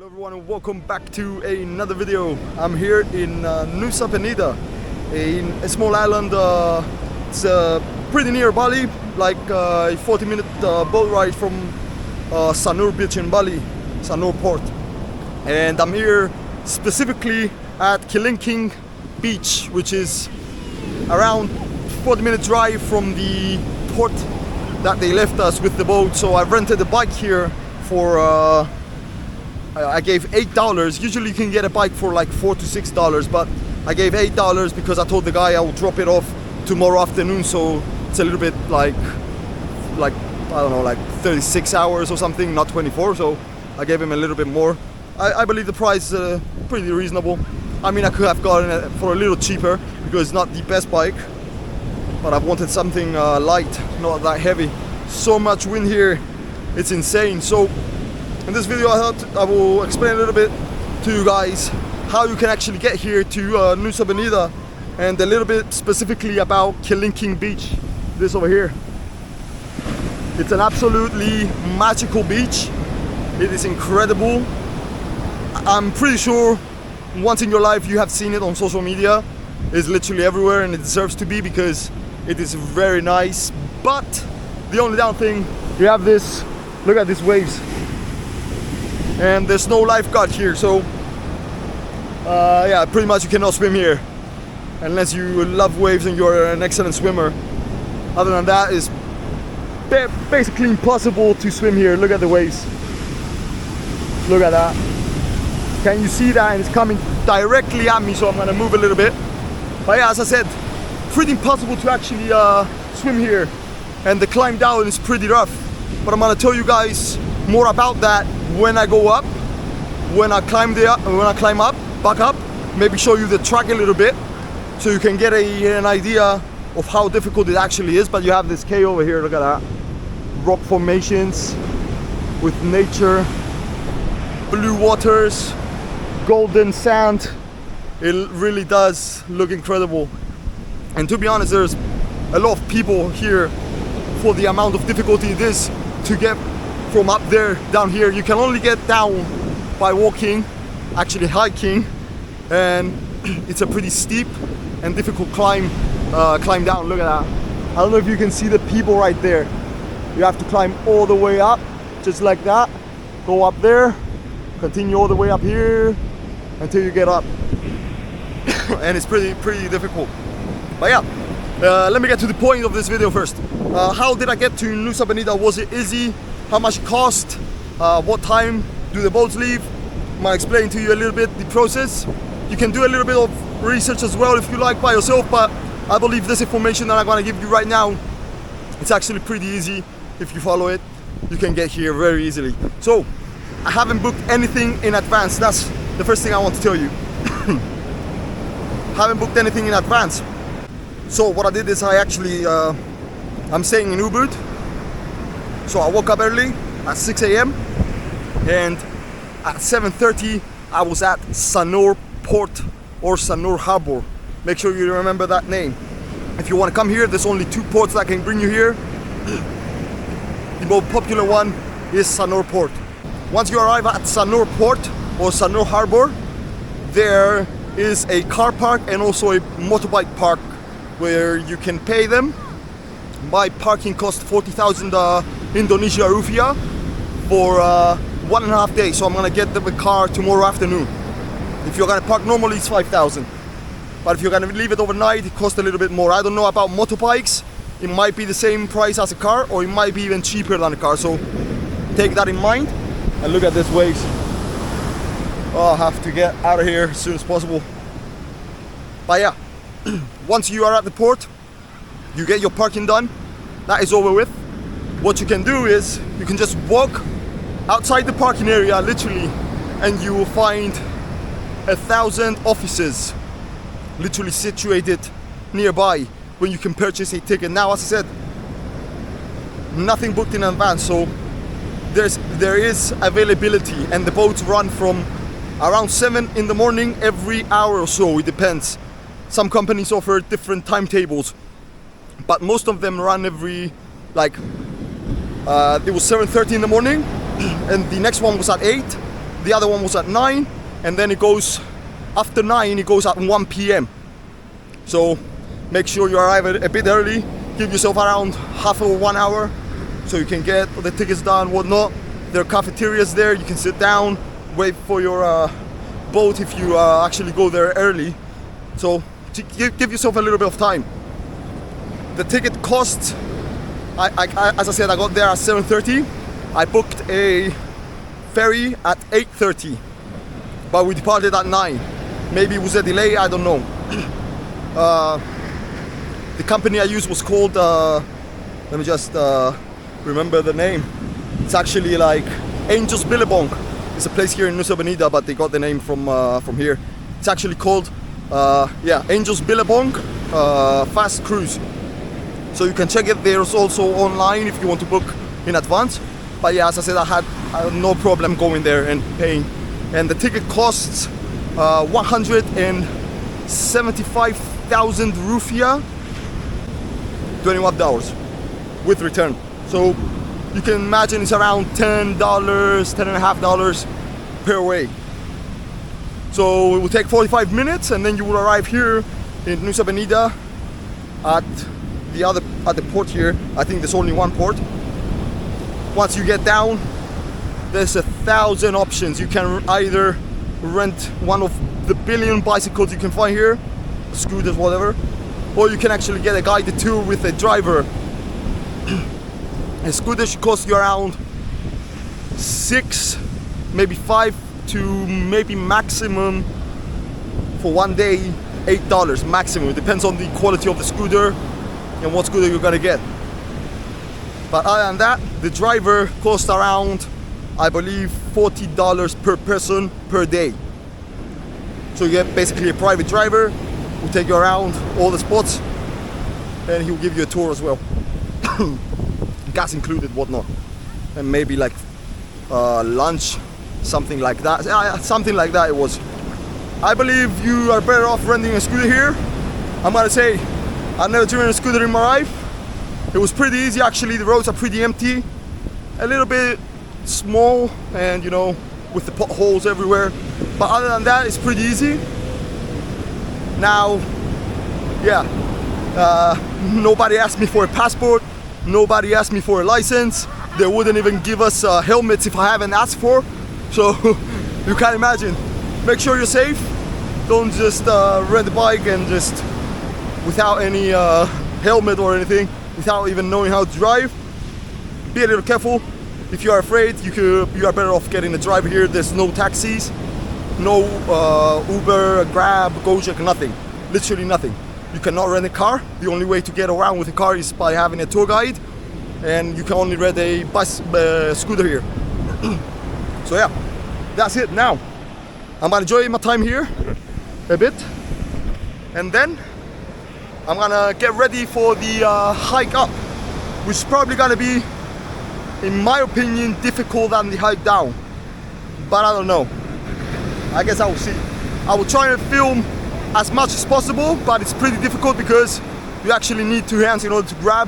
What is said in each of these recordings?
everyone and welcome back to another video. I'm here in Nusa Penida, a small island. It's pretty near Bali, like a 40-minute boat ride from Sanur beach in Bali, Sanur port. And I'm here specifically at Kelingking beach, which is around 40-minute drive from the port that they left us with the boat. So I rented a bike here for I gave $8. Usually you can get a bike for like $4 to $6, but I gave $8 because I told the guy I will drop it off tomorrow afternoon, so it's a little bit like I don't know, like 36 hours or something, not 24, so I gave him a little bit more. I believe the price is pretty reasonable. I mean, I could have gotten it for a little cheaper because it's not the best bike, but I wanted something light, not that heavy. So much wind here, it's insane. So in this video I thought I will explain a little bit to you guys how you can actually get here to Nusa Penida, and a little bit specifically about Kelingking beach, this over here. It's an absolutely magical beach. It is incredible. I'm pretty sure once in your life you have seen it on social media. It's literally everywhere and it deserves to be because it is very nice. But the only down thing, you have this, look at these waves. And there's no lifeguard here, so yeah, pretty much you cannot swim here unless you love waves and you're an excellent swimmer. Other than that, it's basically impossible to swim here. Look at the waves. Look at that. Can you see that? And it's coming directly at me, so I'm gonna move a little bit. But yeah, as I said, pretty impossible to actually swim here, and the climb down is pretty rough. But I'm gonna tell you guys more about that when I go up, when I climb up, back up, maybe show you the track a little bit so you can get an idea of how difficult it actually is. But you have this cave over here, look at that. Rock formations with nature, blue waters, golden sand. It really does look incredible. And to be honest, there's a lot of people here for the amount of difficulty it is to get from up there down here. You can only get down by walking, actually hiking, and it's a pretty steep and difficult climb down. Look at that. I don't know if you can see the people right there. You have to climb all the way up, just like that. Go up there, continue all the way up here until you get up. And it's pretty difficult. But yeah, let me get to the point of this video first. How did I get to Nusa Penida? Was it easy? How much it cost? What time do the boats leave? I'm gonna explain to you a little bit the process. You can do a little bit of research as well if you like by yourself, but I believe this information that I'm gonna give you right now, it's actually pretty easy. If you follow it, you can get here very easily. So I haven't booked anything in advance. That's the first thing I want to tell you. Haven't booked anything in advance. So what I did is I actually I'm staying in Ubud. So I woke up early at 6 a.m. and at 7:30 I was at Sanur port or Sanur harbor. Make sure you remember that name. If you want to come here, there's only two ports that can bring you here. The most popular one is Sanur port. Once you arrive at Sanur port or Sanur harbor, there is a car park and also a motorbike park where you can pay them. My parking cost 40,000 Indonesia rupiah for 1.5 days. So I'm gonna get the car tomorrow afternoon. If you're gonna park normally, it's 5,000. But if you're gonna leave it overnight, it costs a little bit more. I don't know about motorbikes. It might be the same price as a car, or it might be even cheaper than a car. So take that in mind. And look at these waves. Oh, I have to get out of here as soon as possible. But yeah, once you are at the port, you get your parking done. That is over with. What you can do is you can just walk outside the parking area, literally, and you will find 1,000 offices literally situated nearby when you can purchase a ticket. Now, as I said, nothing booked in advance, so there is availability, and the boats run from around 7 in the morning every hour or so. It depends. Some companies offer different timetables, but most of them run every, like, it was 7:30 in the morning and the next one was at 8, The other one was at 9, and then it goes after 9. It goes at 1 p.m. So make sure you arrive a bit early. Give yourself around half or 1 hour, so you can get the tickets done, whatnot. There are cafeterias there. You can sit down, wait for your boat if you actually go there early. So give yourself a little bit of time. The ticket cost, as I said, I got there at 7:30. I booked a ferry at 8:30, but we departed at 9. Maybe it was a delay, I don't know. The company I used was called, let me just remember the name. It's actually like Angel's Billabong. It's a place here in Nusa Penida, but they got the name from here. It's actually called, Angel's Billabong Fast Cruise. So you can check it. There's also online if you want to book in advance. But yeah, as I said, I had no problem going there and paying. And the ticket costs 175,000 rupiah, $21 with return. So you can imagine it's around $10, $10.50 per way. So it will take 45 minutes, and then you will arrive here in Nusa Penida at the port here. I think there's only one port. Once you get down, there's 1,000 options. You can either rent one of the billion bicycles you can find here, scooters, whatever, or you can actually get a guided tour with a driver. A scooter should cost you around 6, maybe 5 to maybe maximum for one day $8 maximum. It depends on the quality of the scooter and what scooter you're gonna get. But other than that, the driver costs around, I believe, $40 per person per day. So you get basically a private driver who take you around all the spots, and he'll give you a tour as well. Gas included, whatnot, and maybe like lunch, something like that. Something like that it was. I believe you are better off renting a scooter here. I'm gonna say, I've never driven a scooter in my life. It was pretty easy actually. The roads are pretty empty, a little bit small, and you know, with the potholes everywhere. But other than that, it's pretty easy. Now, yeah, nobody asked me for a passport. Nobody asked me for a license. They wouldn't even give us helmets if I haven't asked for. So you can imagine. Make sure you're safe. Don't just rent a bike and just without any helmet or anything, without even knowing how to drive. Be a little careful. If you are afraid, you are better off getting a driver here. There's no taxis, no Uber, Grab, Gojek, nothing. Literally nothing. You cannot rent a car. The only way to get around with a car is by having a tour guide, and you can only rent a scooter here. So yeah, that's it. Now I'm gonna enjoy my time here a bit, and then I'm gonna get ready for the hike up, which is probably gonna be, in my opinion, difficult than the hike down, but I don't know. I guess I will see. I will try and film as much as possible, but it's pretty difficult because you actually need two hands in order to grab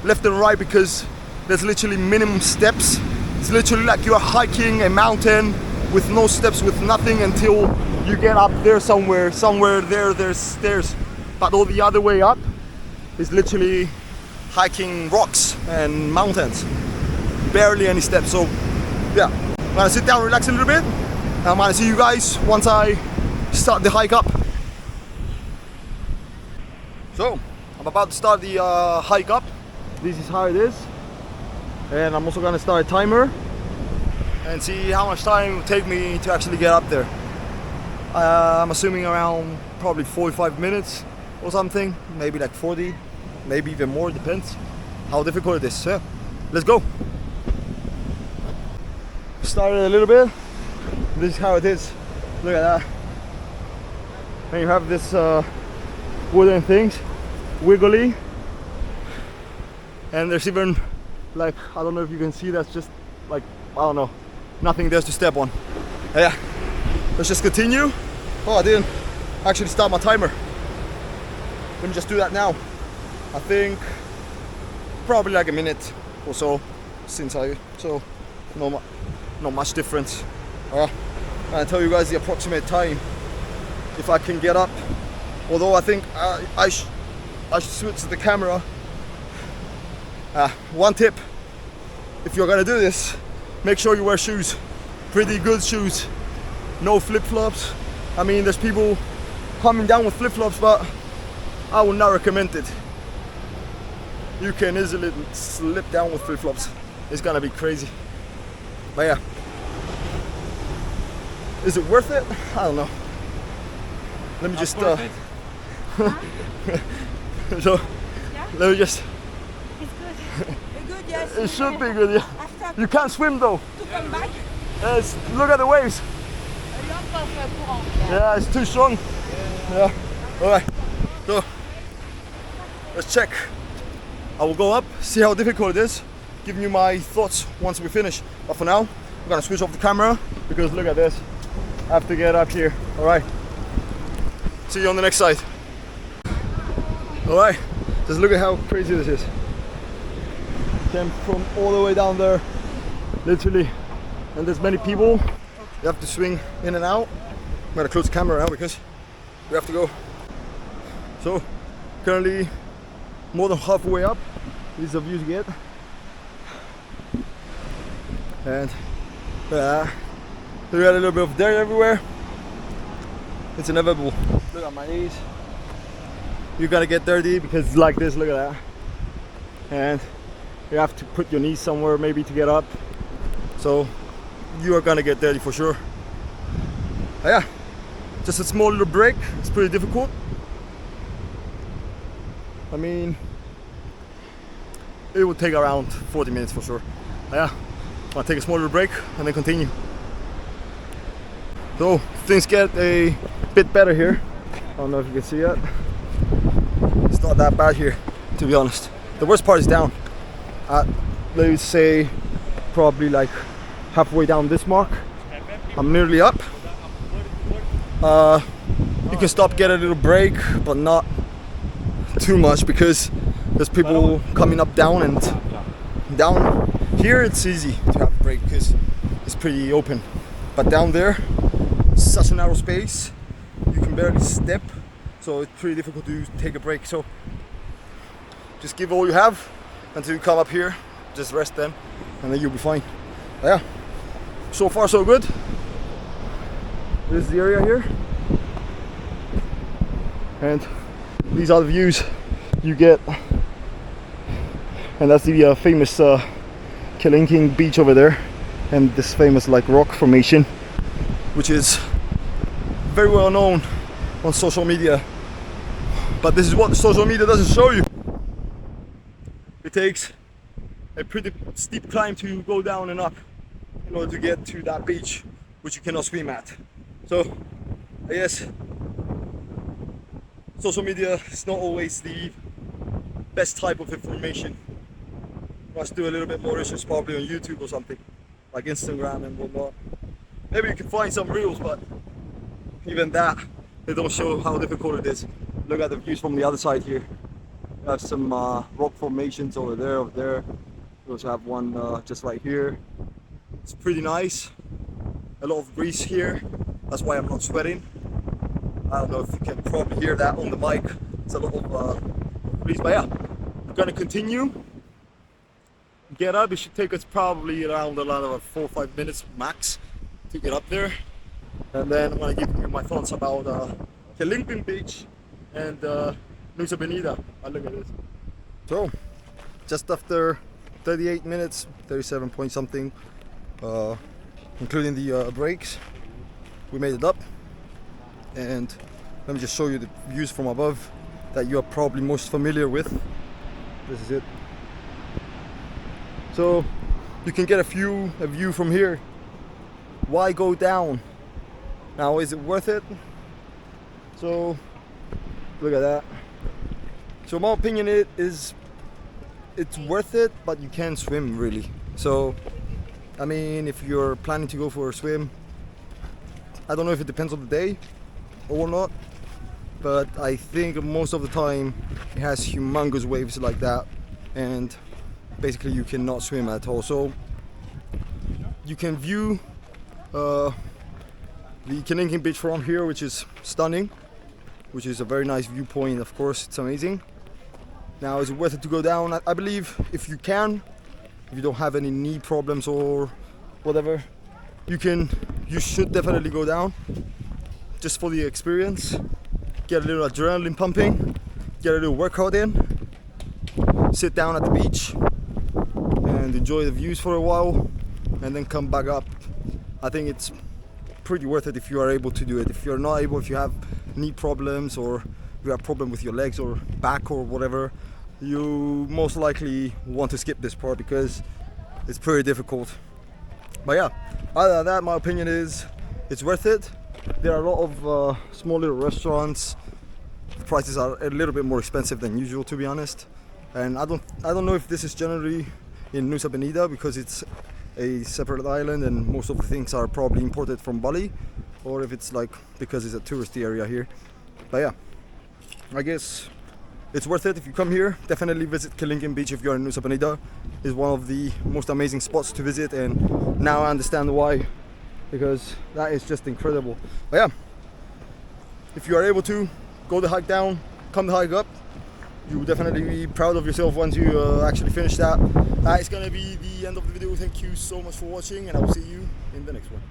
left and right, because there's literally minimum steps. It's literally like you are hiking a mountain with no steps, with nothing, until you get up there somewhere there's stairs, but all the other way up is literally hiking rocks and mountains, barely any steps. So yeah, I'm gonna sit down, relax a little bit, and I'm gonna see you guys once I start the hike up. So I'm about to start the hike up. This is how it is, and I'm also gonna start a timer and see how much time it will take me to actually get up there. I'm assuming around probably 45 minutes or something, maybe like 40, maybe even more, depends how difficult it is. Yeah, let's go. Started a little bit. This is how it is. Look at that. And you have this wooden things, wiggly, and there's even like, I don't know if you can see, that's just like, I don't know, nothing there to step on. Yeah, let's just continue. Oh, I didn't actually start my timer. Let me just do that now. I think probably like a minute or so since so not much difference. I'll tell you guys the approximate time if I can get up. Although I think I should switch the camera. One tip, if you're gonna do this, make sure you wear shoes, pretty good shoes, no flip-flops. I mean, there's people coming down with flip-flops, but I would not recommend it. You can easily slip down with flip-flops. It's gonna be crazy. But yeah, is it worth it? I don't know. Let me just so Yeah? let me just. It's good. It's good, yes. It should be good, yeah. After You can't swim though. to come back, Look at the waves. a lot of courant. Yeah, it's too strong. Yeah. Alright. So let's check. I will go up, see how difficult it is, giving you my thoughts once we finish. But for now, I'm gonna switch off the camera because look at this. I have to get up here. Alright. See you on the next side. Alright. Just look at how crazy this is. Came from all the way down there, literally. And there's many people. You have to swing in and out. I'm gonna close the camera now because we have to go. So currently more than halfway up. These are the views you get. And we got a little bit of dirt everywhere. It's inevitable. Look at my knees. You're gonna get dirty because it's like this, look at that. And you have to put your knees somewhere maybe to get up. So you are gonna get dirty for sure. Yeah, just a small little break. It's pretty difficult. I mean, it will take around 40 minutes for sure. Yeah, I'll take a small little break and then continue. So things get a bit better here. I don't know if you can see that. It's not that bad here, to be honest. The worst part is down. At, let's say, probably like halfway down this mark. I'm nearly up. You can stop, get a little break, but not too much because there's people coming up down, and down here it's easy to have a break because it's pretty open. But down there, such a narrow space, you can barely step, so it's pretty difficult to take a break. So just give all you have until you come up here, just rest then, and then you'll be fine. Yeah, so far so good. This is the area here, and these are the views you get, and that's the famous Kelingking beach over there, and this famous like rock formation, which is very well known on social media. But this is what the social media doesn't show you. It takes a pretty steep climb to go down and up in order to get to that beach, which you cannot swim at. So I guess social media is not always the best type of information. You must do a little bit more research, probably on YouTube or something, like Instagram and whatnot. Maybe you can find some reels, but even that, they don't show how difficult it is. Look at the views from the other side here. We have some rock formations over there. We also have one just right here. It's pretty nice. A lot of breeze here. That's why I'm not sweating. I don't know if you can probably hear that on the mic. It's a lot of breeze, but yeah, we're gonna continue. Get up. It should take us probably around 4 or 5 minutes max to get up there. And then I'm gonna give you my thoughts about Kelingking beach and Nusa Penida. Look at this. So, just after 38 minutes, 37 point something, including the breaks, we made it up. And let me just show you the views from above that you are probably most familiar with. This is it. So you can get a view from here. Why go down? Now, is it worth it? So look at that. So my opinion, it's worth it, but you can't swim really. So I mean, if you're planning to go for a swim, I don't know if it depends on the day or not, but I think most of the time it has humongous waves like that, and basically you cannot swim at all. So you can view the Kelingking beach from here, which is stunning, which is a very nice viewpoint. Of course, it's amazing. Now, is it worth it to go down? I believe if you can, if you don't have any knee problems or whatever, you should definitely go down just for the experience. Get a little adrenaline pumping, get a little workout in, sit down at the beach and enjoy the views for a while and then come back up. I think it's pretty worth it if you are able to do it. If you're not able, if you have knee problems or you have problem with your legs or back or whatever, you most likely want to skip this part because it's pretty difficult. But yeah, other than that, my opinion is it's worth it. There are a lot of small little restaurants. The prices are a little bit more expensive than usual, to be honest. And I don't know if this is generally in Nusa Penida because it's a separate island and most of the things are probably imported from Bali, or if it's like because it's a touristy area here. But yeah, I guess it's worth it if you come here. Definitely visit Kelingking Beach if you're in Nusa Penida. It's one of the most amazing spots to visit, and now I understand why, because that is just incredible. But yeah, if you are able to go the hike down, come the hike up, you will definitely be proud of yourself once you actually finish that. That is gonna be the end of the video. Thank you so much for watching, and I will see you in the next one.